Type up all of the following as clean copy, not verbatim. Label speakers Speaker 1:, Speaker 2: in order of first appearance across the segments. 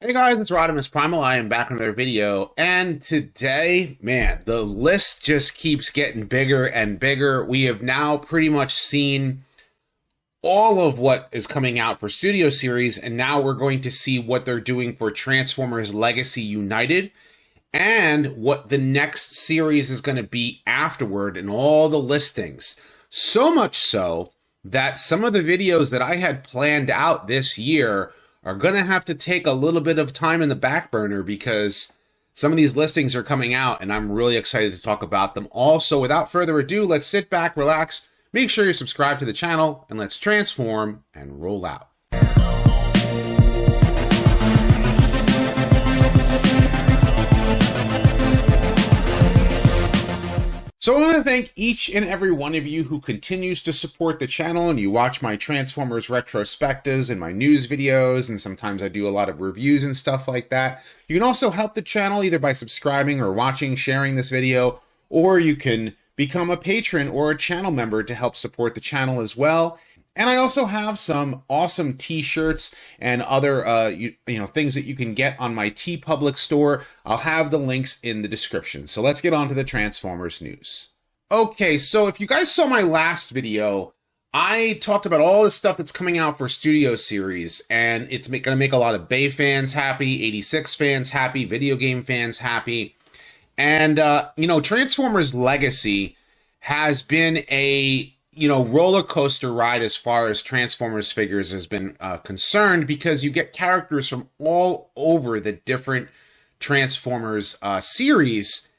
Speaker 1: Hey guys, it's RodimusPrimal. I am back with another video, and today, man, the list just keeps getting bigger and bigger. We have now pretty much seen all of what is coming out for Studio Series, and now we're going to see what they're doing for Transformers Legacy United, and what the next series is going to be afterward, and all the listings. So much so that some of the videos that I had planned out this year are going to have to take a little bit of time in the back burner because some of these listings are coming out and I'm really excited to talk about them all. So without further ado, let's sit back, relax, make sure you're subscribed to the channel, and let's transform and roll out. So I want to thank each and every one of you who continues to support the channel, and you watch my Transformers retrospectives and my news videos, and sometimes I do a lot of reviews and stuff like that. You can also help the channel either by subscribing or watching, sharing this video, or you can become a patron or a channel member to help support the channel as well. And I also have some awesome t-shirts and other things that you can get on my TeePublic store. I'll have the links in the description. So let's get on to the Transformers news. Okay, so if you guys saw my last video, I talked about all the stuff that's coming out for Studio Series, and it's going to make a lot of Bay fans happy, 86 fans happy, video game fans happy. And, Transformers Legacy has been a roller coaster ride as far as Transformers figures has been concerned, because you get characters from all over the different Transformers series.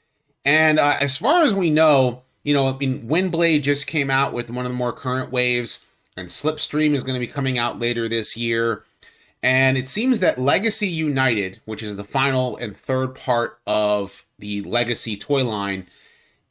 Speaker 1: And as far as we know, Windblade just came out with one of the more current waves, and Slipstream is going to be coming out later this year. And it seems that Legacy United, which is the final and third part of the Legacy toy line,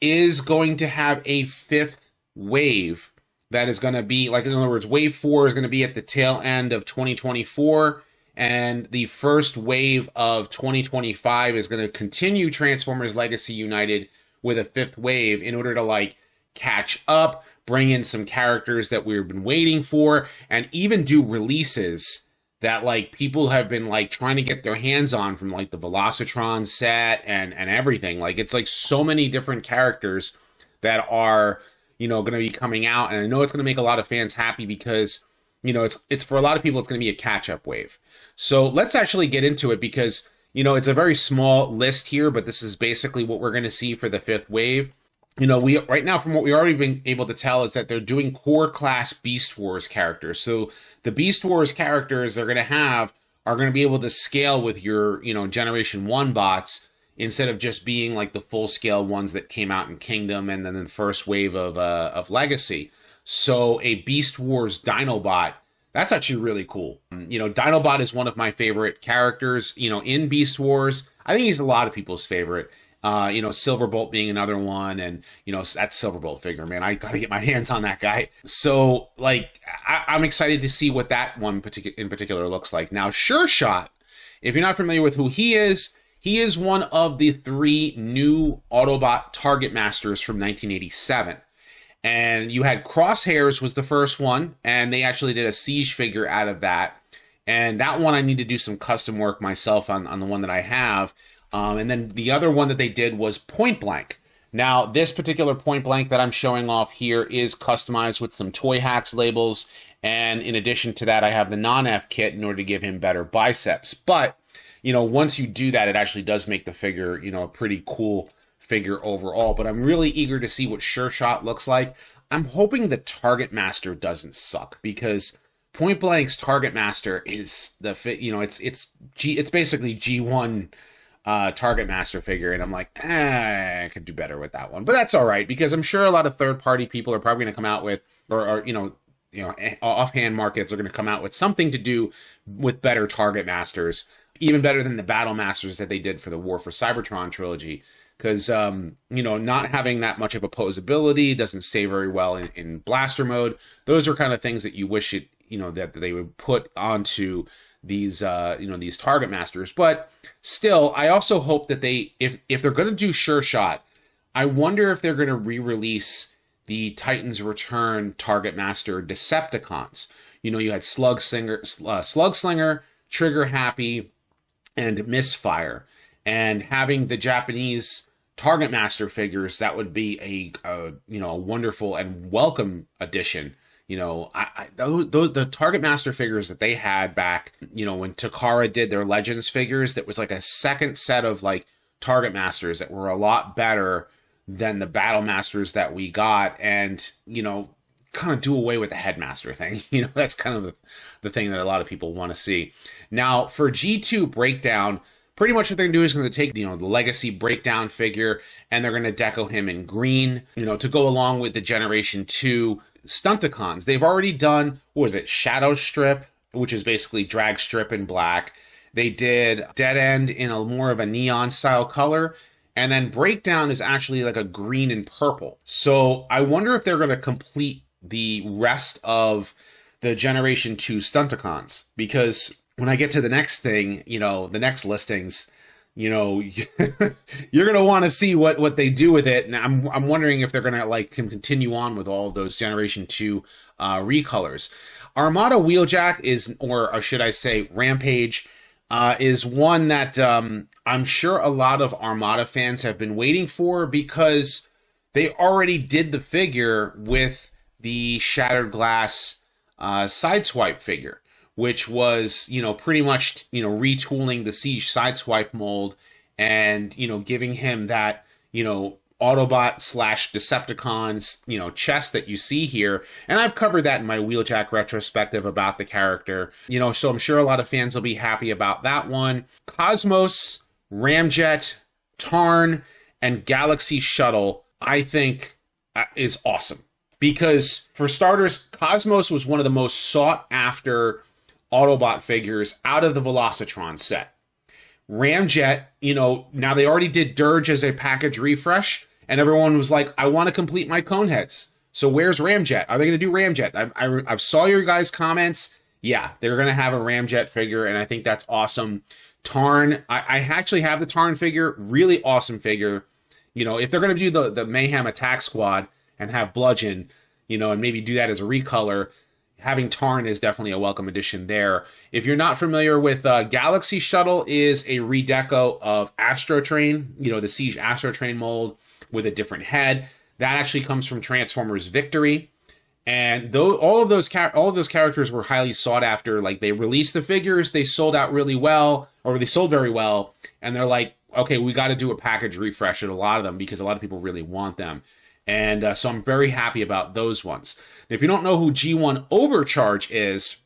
Speaker 1: is going to have a fifth wave that is going to be, like, in other words, wave 4 is going to be at the tail end of 2024, and the first wave of 2025 is going to continue Transformers Legacy United with a fifth wave in order to catch up, bring in some characters that we've been waiting for, and even do releases that people have been trying to get their hands on, from the Velocitron set and everything. It's so many different characters that are going to be coming out, and I know it's going to make a lot of fans happy because, it's for a lot of people, it's going to be a catch-up wave. So let's actually get into it, because, it's a very small list here, but this is basically what we're going to see for the fifth wave. We right now, from what we've already been able to tell, is that they're doing core class Beast Wars characters. So the Beast Wars characters they're going to have are going to be able to scale with your, Generation 1 bots, instead of just being the full-scale ones that came out in Kingdom and then the first wave of Legacy. So a Beast Wars Dinobot, that's actually really cool. Dinobot is one of my favorite characters, in Beast Wars. I think he's a lot of people's favorite. Silverbolt being another one, and, that Silverbolt figure, man, I gotta get my hands on that guy. So, I'm excited to see what that one in particular looks like. Now, Sure Shot, if you're not familiar with who he is one of the 3 new Autobot Target Masters from 1987. And you had Crosshairs was the first one, and they actually did a Siege figure out of that. And that one I need to do some custom work myself on the one that I have. And then the other one that they did was Point Blank. Now, this particular Point Blank that I'm showing off here is customized with some Toy Hacks labels. And in addition to that, I have the non-F kit in order to give him better biceps. But once you do that, it actually does make the figure, a pretty cool figure overall. But I'm really eager to see what Sure Shot looks like. I'm hoping the Target Master doesn't suck, because Point Blank's Target Master is it's basically G1 Target Master figure, and I'm I could do better with that one. But that's all right, because I'm sure a lot of third-party people are probably going to come out with, or offhand markets are going to come out with something to do with better Target Masters. Even better than the Battle Masters that they did for the War for Cybertron trilogy. Because, not having that much of opposability, doesn't stay very well in blaster mode. Those are kind of things that you wish that they would put onto these, these Target Masters. But still, I also hope that if they're going to do Sure Shot, I wonder if they're going to re-release the Titans Return Target Master Decepticons. You had Slugslinger, Trigger Happy, and Misfire. And having the Japanese Target Master figures, that would be a wonderful and welcome addition. Those the Target Master figures that they had back, when Takara did their Legends figures, that was like a second set of like Target Masters that were a lot better than the Battle Masters that we got, and kind of do away with the Headmaster thing. That's kind of the thing that a lot of people want to see. Now for G2 Breakdown, pretty much what they're going to do is going to take, the Legacy Breakdown figure, and they're going to deco him in green, to go along with the Generation 2 Stunticons. They've already done, Shadow Strip, which is basically drag strip in black. They did Dead End in a more of a neon style color. And then Breakdown is actually like a green and purple. So I wonder if they're going to complete the rest of the Generation 2 Stunticons. Because when I get to the next thing, the next listings, you're going to want to see what they do with it. And I'm wondering if they're going to continue on with all those Generation 2 recolors. Armada Wheeljack is, or should I say Rampage, is one that I'm sure a lot of Armada fans have been waiting for, because they already did the figure with the Shattered Glass Sideswipe figure, which was, pretty much, retooling the Siege Sideswipe mold and, giving him that, Autobot / Decepticons, chest that you see here. And I've covered that in my Wheeljack retrospective about the character, so I'm sure a lot of fans will be happy about that one. Cosmos, Ramjet, Tarn, and Galaxy Shuttle, I think is awesome. Because for starters, Cosmos was one of the most sought after Autobot figures out of the Velocitron set. Ramjet, now they already did Dirge as a package refresh, and everyone was like, I want to complete my Coneheads. So where's Ramjet? Are they going to do Ramjet? I saw your guys' comments. Yeah, they're going to have a Ramjet figure, and I think that's awesome. Tarn, I actually have the Tarn figure. Really awesome figure. If they're going to do the Mayhem Attack Squad and have Bludgeon, and maybe do that as a recolor, having Tarn is definitely a welcome addition there. If you're not familiar with Galaxy Shuttle, is a redeco of Astro Train, the Siege Astro Train mold with a different head. That actually comes from Transformers Victory. And though all of those characters were highly sought after, like they released the figures, they sold out really well, or they sold very well, and they're like, okay, we got to do a package refresh at a lot of them because a lot of people really want them. And so I'm very happy about those ones. And if you don't know who G1 Overcharge is,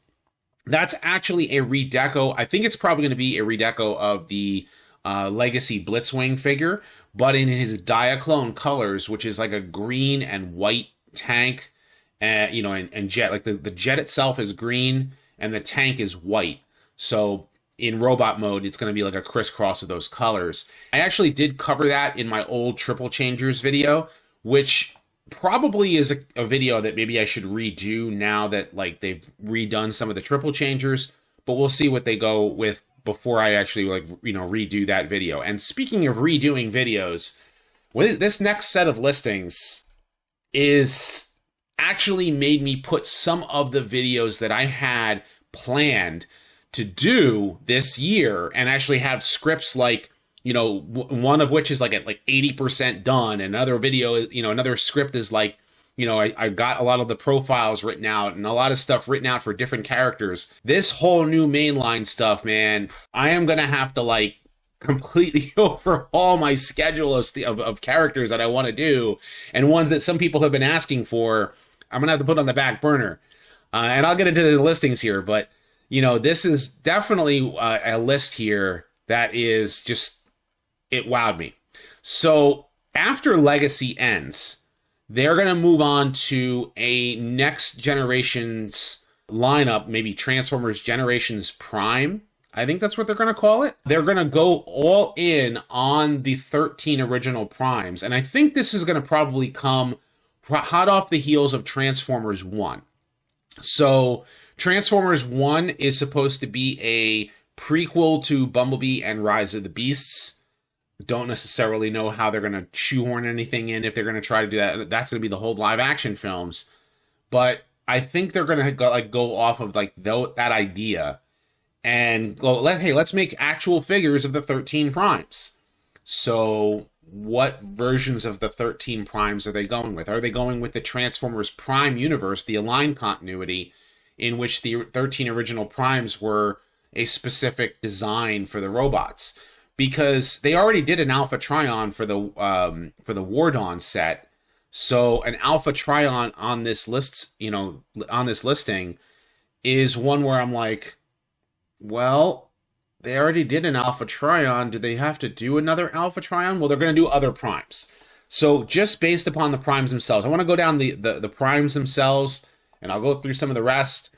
Speaker 1: that's actually a redeco. I think it's probably going to be a redeco of the Legacy Blitzwing figure, but in his Diaclone colors, which is like a green and white tank, and jet. Like the jet itself is green and the tank is white. So in robot mode, it's going to be like a crisscross of those colors. I actually did cover that in my old Triple Changers video, which probably is a video that maybe I should redo now that they've redone some of the Triple Changers, but we'll see what they go with before I actually redo that video. And speaking of redoing videos, this next set of listings is actually made me put some of the videos that I had planned to do this year and actually have scripts one of which is at 80% done. Another video, another script is I got a lot of the profiles written out and a lot of stuff written out for different characters. This whole new mainline stuff, man, I am going to have to completely overhaul my schedule of characters that I want to do, and ones that some people have been asking for, I'm going to have to put on the back burner. And I'll get into the listings here, but this is definitely a list here that is just, it wowed me. So after Legacy ends, they're going to move on to a next generation's lineup, maybe Transformers Generations Prime. I think that's what they're going to call it. They're going to go all in on the 13 original Primes. And I think this is going to probably come hot off the heels of Transformers 1. So Transformers 1 is supposed to be a prequel to Bumblebee and Rise of the Beasts. Don't necessarily know how they're going to shoehorn anything in, if they're going to try to do that. That's going to be the whole live action films. But I think they're going to go off of that idea and go, hey, let's make actual figures of the 13 primes. So what versions of the 13 primes are they going with? Are they going with the Transformers Prime universe, the Align continuity, in which the 13 original primes were a specific design for the robots? Because they already did an Alpha Trion for the War Dawn set. So an Alpha Trion on this list, on this listing, is one where I'm like, well, they already did an Alpha Trion. Do they have to do another Alpha Trion? Well, they're going to do other primes. So just based upon the primes themselves, I want to go down the primes themselves, and I'll go through some of the rest.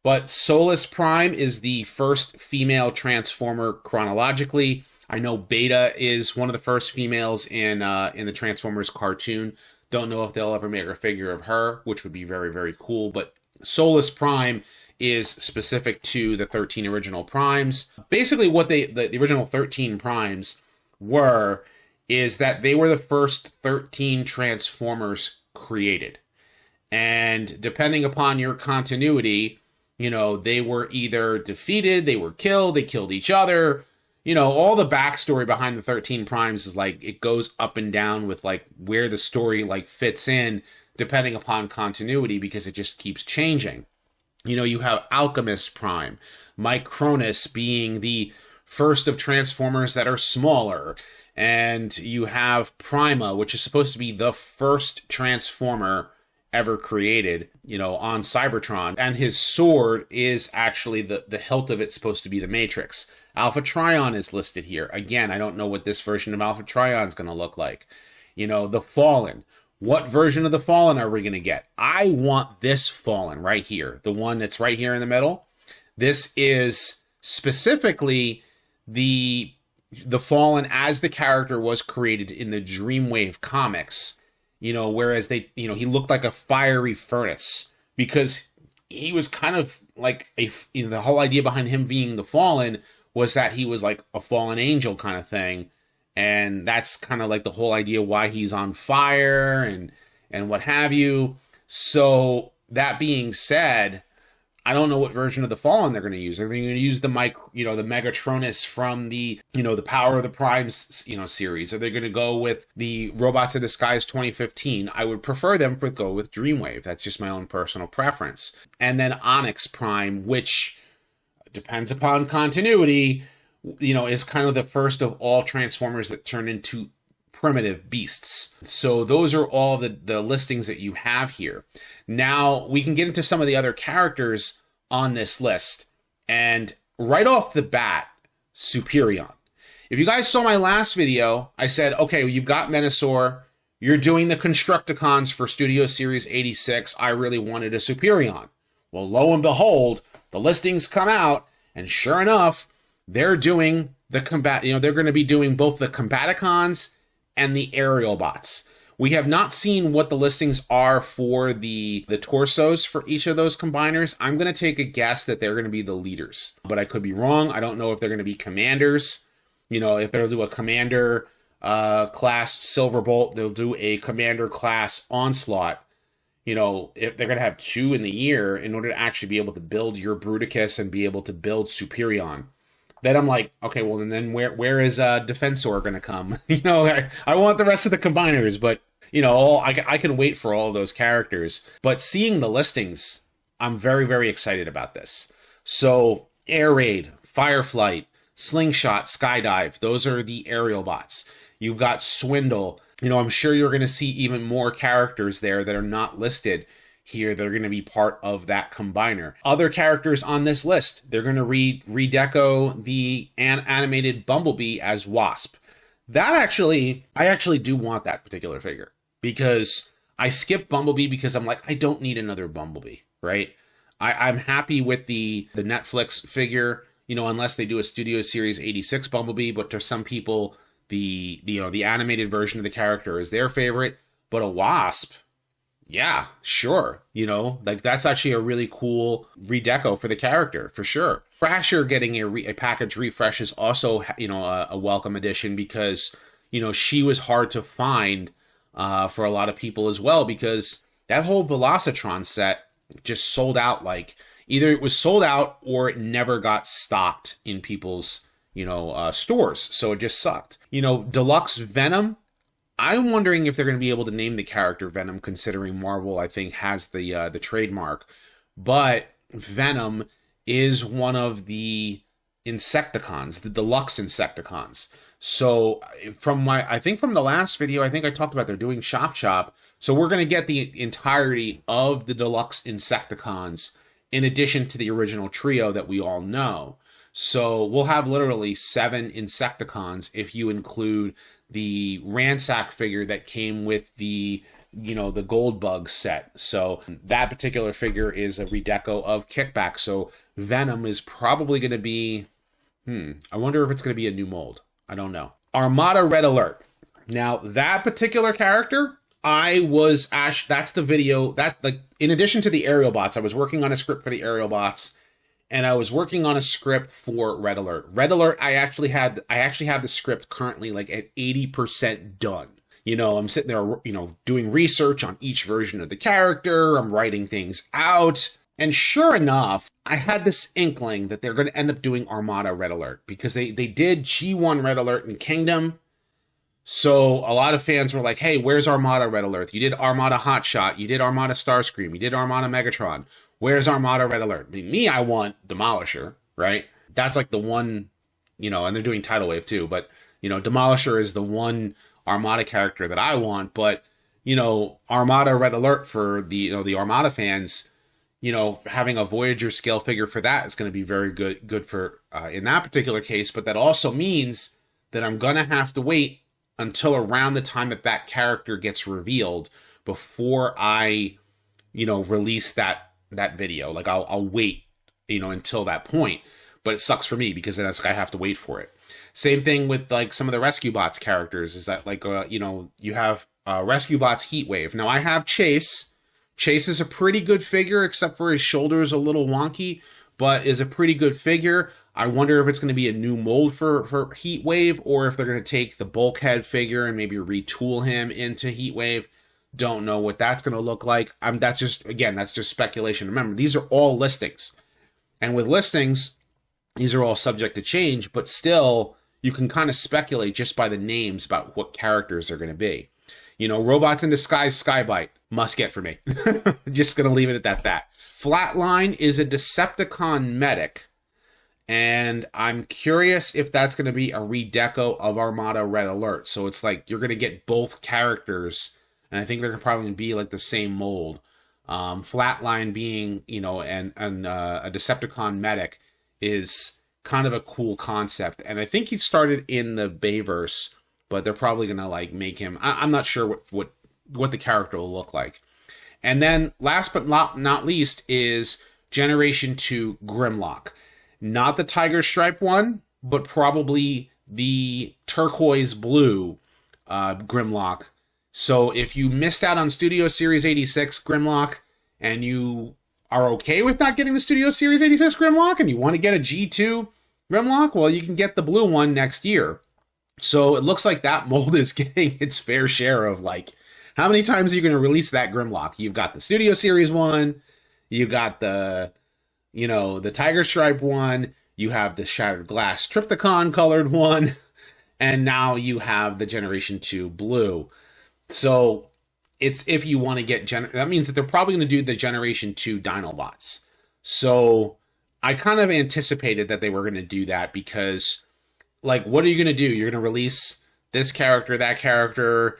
Speaker 1: But Solus Prime is the first female Transformer chronologically. I know Beta is one of the first females in the Transformers cartoon. Don't know if they'll ever make a figure of her, which would be very, very cool. But Solus Prime is specific to the 13 original primes. Basically, what the original 13 primes were is that they were the first 13 Transformers created. And depending upon your continuity, they were either defeated, they were killed, they killed each other. All the backstory behind the 13 primes is like, it goes up and down with like where the story like fits in depending upon continuity, because it just keeps changing. You have Alchemist Prime, Micronus being the first of Transformers that are smaller, and you have Prima, which is supposed to be the first Transformer ever created, on Cybertron, and his sword is actually the hilt of it supposed to be the Matrix. Alpha Trion is listed here. Again, I don't know what this version of Alpha Trion is going to look like. The Fallen. What version of the Fallen are we going to get? I want this Fallen right here, the one that's right here in the middle. This is specifically the Fallen as the character was created in the Dreamwave comics. Whereas he looked like a fiery furnace, because he was kind of like the whole idea behind him being the Fallen was that he was like a fallen angel kind of thing. And that's kind of like the whole idea why he's on fire and what have you. So that being said, I don't know what version of the Fallen they're going to use. Are they going to use the Megatronus from the Power of the Primes, series? Are they going to go with the Robots in Disguise 2015? I would prefer them to go with Dreamwave. That's just my own personal preference. And then Onyx Prime, which depends upon continuity, is kind of the first of all Transformers that turn into primitive beasts. So those are all the listings that you have here. Now we can get into some of the other characters on this list. And right off the bat, Superion. If you guys saw my last video, I said, okay, you've got Menasor, you're doing the Constructicons for Studio Series 86. I really wanted a Superion. Well, lo and behold, the listings come out, and sure enough, they're doing the they're going to be doing both the Combaticons and the aerial bots. We have not seen what the listings are for the torsos for each of those combiners. I'm going to take a guess that they're going to be the leaders, but I could be wrong. I don't know if they're going to be commanders. If they'll do a commander class Silverbolt, they'll do a commander class Onslaught. If they're going to have two in the year in order to actually be able to build your Bruticus and be able to build Superion. Then I'm like, okay, well, and then where is Defensor going to come? I want the rest of the combiners, but, I can wait for all of those characters. But seeing the listings, I'm very, very excited about this. So, Air Raid, Fireflight, Slingshot, Skydive, those are the aerial bots. You've got Swindle. I'm sure you're going to see even more characters there that are not listed here. They're going to be part of that combiner. Other characters on this list, they're going to redeco the animated Bumblebee as Wasp. I actually do want that particular figure, because I skipped Bumblebee because I'm like, I don't need another Bumblebee, right? I'm happy with the Netflix figure, unless they do a Studio Series 86 Bumblebee, but to some people, the animated version of the character is their favorite. But a Wasp, yeah, sure. That's actually a really cool redeco for the character, for sure. Thrasher getting a package refresh is also, a welcome addition, because, she was hard to find for a lot of people as well, because that whole Velocitron set just sold out like Either it was sold out or it never got stocked in people's, stores. So it just sucked. Deluxe Venom, I'm wondering if they're going to be able to name the character Venom, considering Marvel, I think, has the trademark. But Venom is one of the Insecticons, the deluxe Insecticons. So from the last video, I think I talked about they're doing Shop. So we're going to get the entirety of the deluxe Insecticons in addition to the original trio that we all know. So we'll have literally 7 Insecticons if you include the Ransack figure that came with the Gold Bug set. So that particular figure is a redeco of Kickback. So Venom is probably going to be, I wonder if it's going to be a new mold. I don't know. Armada Red Alert. Now that particular character, that's the video that, like, in addition to the aerial bots, I was working on a script for the aerial bots, and I was working on a script for Red Alert. Red Alert, I actually have the script currently like at 80% done. I'm sitting there, doing research on each version of the character. I'm writing things out. And sure enough, I had this inkling that they're going to end up doing Armada Red Alert, because they did G1 Red Alert in Kingdom. So a lot of fans were like, hey, where's Armada Red Alert? You did Armada Hotshot. You did Armada Starscream. You did Armada Megatron. Where's Armada Red Alert? I want Demolisher, right? That's like the one, and they're doing Tidal Wave too, but, Demolisher is the one Armada character that I want. But, Armada Red Alert for the Armada fans, having a Voyager scale figure for that is going to be very good for, in that particular case. But that also means that I'm going to have to wait until around the time that character gets revealed before I, release that video. Like I'll wait, until that point, but it sucks for me because then I have to wait for it. Same thing with like some of the Rescue Bots characters is that like, you have Rescue Bots Heatwave. Now I have Chase. Chase is a pretty good figure, except for his shoulder is a little wonky, but is a pretty good figure. I wonder if it's going to be a new mold for Heatwave, or if they're going to take the Bulkhead figure and maybe retool him into Heatwave. Don't know what that's going to look like. That's just speculation. Remember, these are all listings. And with listings, these are all subject to change, but still, you can kind of speculate just by the names about what characters they're going to be. Robots in Disguise Skybite, must get for me. Just going to leave it at that. Flatline is a Decepticon medic, and I'm curious if that's going to be a redeco of Armada Red Alert. So it's like you're going to get both characters, and I think they're probably going to be like the same mold. Flatline being, and a Decepticon medic is kind of a cool concept. And I think he started in the Bayverse, but they're probably going to like make him, I'm not sure what the character will look like. And then last but not least is Generation 2 Grimlock. Not the Tiger Stripe one, but probably the turquoise blue Grimlock. So if you missed out on Studio Series 86 Grimlock and you are okay with not getting the Studio Series 86 Grimlock and you want to get a G2 Grimlock, well, you can get the blue one next year. So it looks like that mold is getting its fair share of like, how many times are you going to release that Grimlock? You've got the Studio Series one, you got the Tiger Stripe one, you have the Shattered Glass Trypticon colored one, and now you have the Generation 2 blue. So it's if you want to get, that means that they're probably going to do the Generation 2 Dinobots. So I kind of anticipated that they were going to do that because, like, what are you going to do? You're going to release this character, that character,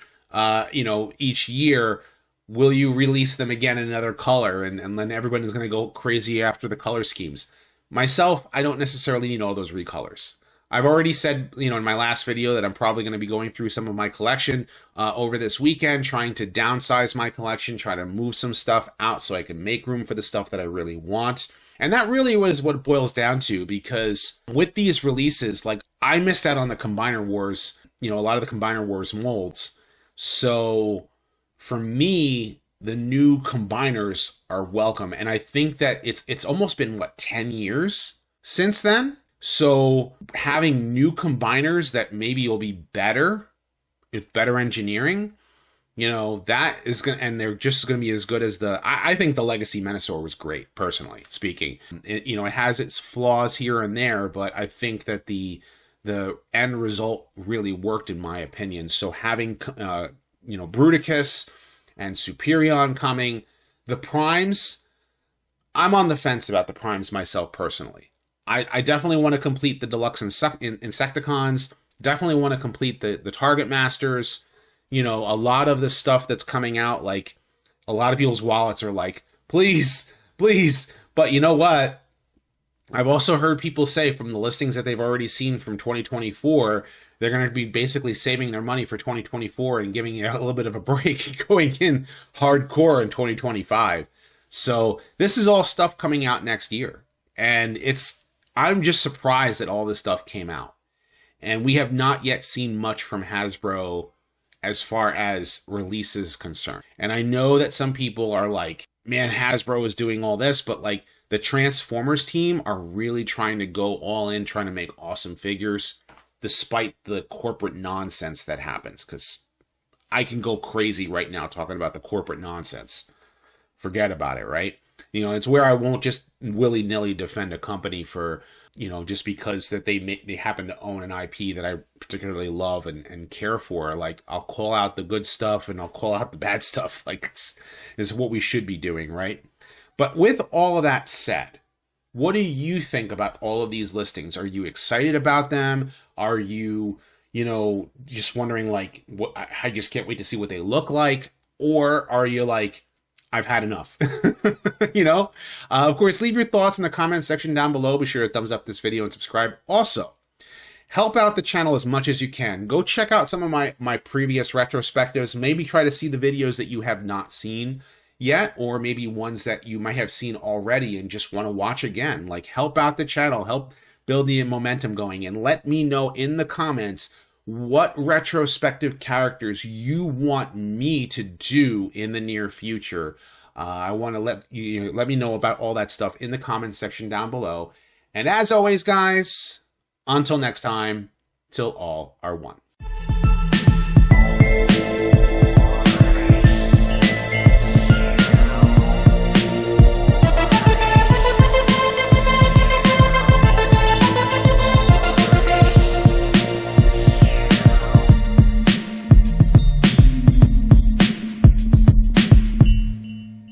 Speaker 1: each year. Will you release them again in another color? And then everybody's going to go crazy after the color schemes. Myself, I don't necessarily need all those recolors. I've already said, in my last video that I'm probably going to be going through some of my collection over this weekend, trying to downsize my collection, try to move some stuff out so I can make room for the stuff that I really want. And that really was what it boils down to, because with these releases, like, I missed out on the Combiner Wars, a lot of the Combiner Wars molds. So for me, the new combiners are welcome. And I think that it's almost been, 10 years since then? So having new combiners that maybe will be better, with better engineering, You know, that is going to, and they're just going to be as good as I think the Legacy Menasor was great, personally speaking. It has its flaws here and there, but I think that the end result really worked, in my opinion. So having, Bruticus and Superion coming, the Primes, I'm on the fence about the Primes myself, personally. I definitely want to complete the Deluxe Insecticons, definitely want to complete the Target Masters. A lot of the stuff that's coming out, like, a lot of people's wallets are like, please, please. But you know what? I've also heard people say from the listings that they've already seen from 2024, they're going to be basically saving their money for 2024 and giving it a little bit of a break going in hardcore in 2025. So this is all stuff coming out next year. And I'm just surprised that all this stuff came out. And we have not yet seen much from Hasbro as far as release is concerned. And I know that some people are like, man, Hasbro is doing all this, but like the Transformers team are really trying to go all in, trying to make awesome figures, despite the corporate nonsense that happens. Because I can go crazy right now talking about the corporate nonsense. Forget about it, right? It's where I won't just willy-nilly defend a company for, just because that they happen to own an IP that I particularly love and care for. Like, I'll call out the good stuff and I'll call out the bad stuff. Like, it's what we should be doing, right? But with all of that said, what do you think about all of these listings? Are you excited about them? Are you, just wondering, like, what? I just can't wait to see what they look like? Or are you like, I've had enough? Of course, leave your thoughts in the comment section down below. Be sure to thumbs up this video and subscribe. Also, help out the channel as much as you can. Go check out some of my previous retrospectives. Maybe try to see the videos that you have not seen yet, or maybe ones that you might have seen already and just want to watch again. Like, help out the channel, help build the momentum going, and let me know in the comments what retrospective characters you want me to do in the near future. I want to let me know about all that stuff in the comments section down below. And as always, guys, until next time, till all are one.